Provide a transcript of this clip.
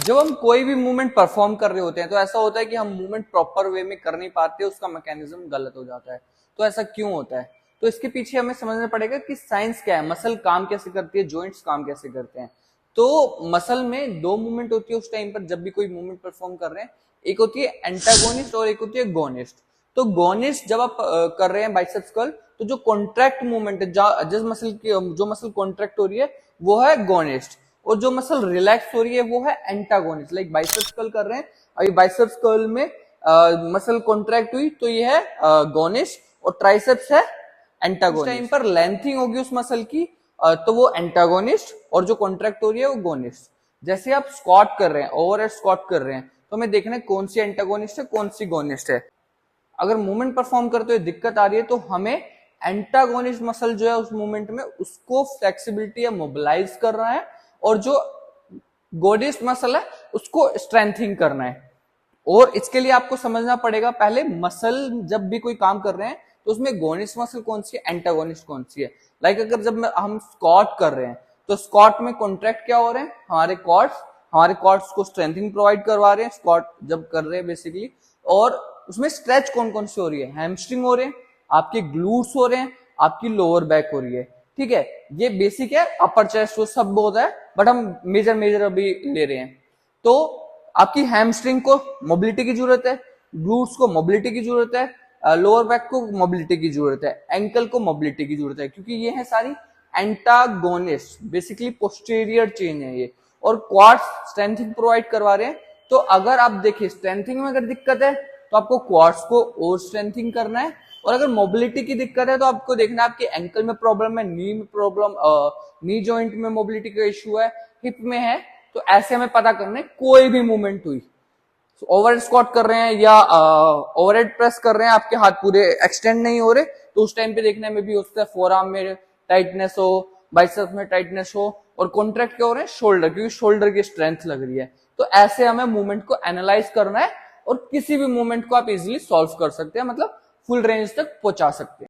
जब हम कोई भी मूवमेंट परफॉर्म कर रहे होते हैं तो ऐसा होता है कि हम मूवमेंट प्रॉपर वे में कर नहीं पाते, उसका मैकेनिज्म गलत हो जाता है। तो ऐसा क्यों होता है? तो इसके पीछे हमें समझना पड़ेगा कि साइंस क्या है, मसल काम कैसे करती है, जॉइंट्स काम कैसे करते हैं। तो मसल में दो मूवमेंट होती है उस टाइम पर जब भी कोई मूवमेंट परफॉर्म कर रहे हैं, एक होती है एंटागोनिस्ट और एक होती है गोनिस्ट। तो गोनिस्ट जब आप कर रहे हैं बाइसेप्स कर्ल, तो जो कॉन्ट्रैक्ट मूवमेंट है, जिस मसल की जो मसल कॉन्ट्रैक्ट हो रही है वो है गोनिस्ट, और जो मसल रिलैक्स हो रही है वो है एंटागोनिस्ट। लाइक बाइसेप्स कर्ल कर रहे हैं, अभी बाइसेप्स कर्ल में मसल कॉन्ट्रैक्ट हुई तो ये है गोनिस्ट, और ट्राइसेप्स है एंटागोनिस्ट। टाइम पर लेंथिंग होगी उस मसल की तो वो एंटागोनिस्ट, और जो कॉन्ट्रैक्ट हो रही है वो गोनिस्ट। जैसे आप स्क्वाट कर रहे हैं, ओवरहेड स्क्वाट कर रहे हैं, तो हमें देखना है कौन सी एंटागोनिस्ट है कौन सी गोनिस्ट है। अगर मूवमेंट परफॉर्म करते हुए दिक्कत आ रही है तो हमें एंटागोनिस्ट मसल जो है उस मूवमेंट में उसको फ्लेक्सिबिलिटी या मोबिलाइज करना है, और जो गोनिस्ट मसल है उसको स्ट्रेंथिंग करना है। और इसके लिए आपको समझना पड़ेगा पहले मसल जब भी कोई काम कर रहे हैं तो उसमें गोनिस्ट मसल कौन सी है, एंटागोनिस्ट कौन सी है। लाइक अगर जब हम स्क्वाट कर रहे हैं तो स्क्वाट में कॉन्ट्रैक्ट क्या हो रहे हैं, हमारे कॉर्ड्स को स्ट्रेंथिंग प्रोवाइड करवा रहे हैं स्क्वाट जब कर रहे हैं बेसिकली। और उसमें स्ट्रेच कौन कौन सी हो रही है, हैमस्ट्रिंग हो रहे हैं, आपके ग्लूट्स हो रहे हैं, आपकी लोअर बैक हो रही है। ठीक है, ये बेसिक है, अपर चेस्ट वो सब होता है, बट हम मेजर अभी ले रहे हैं। तो आपकी हैमस्ट्रिंग को मोबिलिटी की जरूरत है, ग्लूट्स को मोबिलिटी की जरूरत है, लोअर बैक को मोबिलिटी की जरूरत है, एंकल को मोबिलिटी की जरूरत है, क्योंकि ये है सारी एंटागोनिस्ट, बेसिकली पोस्टीरियर चेन है ये। और क्वाड्स स्ट्रेंथिंग प्रोवाइड करवा रहे हैं। तो अगर आप देखिए स्ट्रेंथिंग में अगर दिक्कत है तो आपको क्वाड्स को और स्ट्रेंथिंग करना है, और अगर मोबिलिटी की दिक्कत है तो आपको देखना है आपके एंकल में प्रॉब्लम है, नी में प्रॉब्लम, नी जॉइंट में मोबिलिटी का इश्यू है, हिप में है। तो ऐसे हमें पता करना है कोई भी मूवमेंट हुई, ओवरहेड स्क्वाट कर रहे हैं या ओवरहेड प्रेस कर रहे हैं, आपके हाथ पूरे एक्सटेंड नहीं हो रहे, तो उस टाइम पे देखने में भी हो सकता है फोरआर्म में टाइटनेस हो, बाइसेप्स में टाइटनेस हो, और कॉन्ट्रैक्ट क्या हो रहे हैं, शोल्डर, क्योंकि शोल्डर की स्ट्रेंथ लग रही है। तो ऐसे हमें मूवमेंट को एनालाइज करना है, और किसी भी मूवमेंट को आप इजीली सॉल्व कर सकते हैं, मतलब फुल रेंज तक पहुंचा सकते हैं।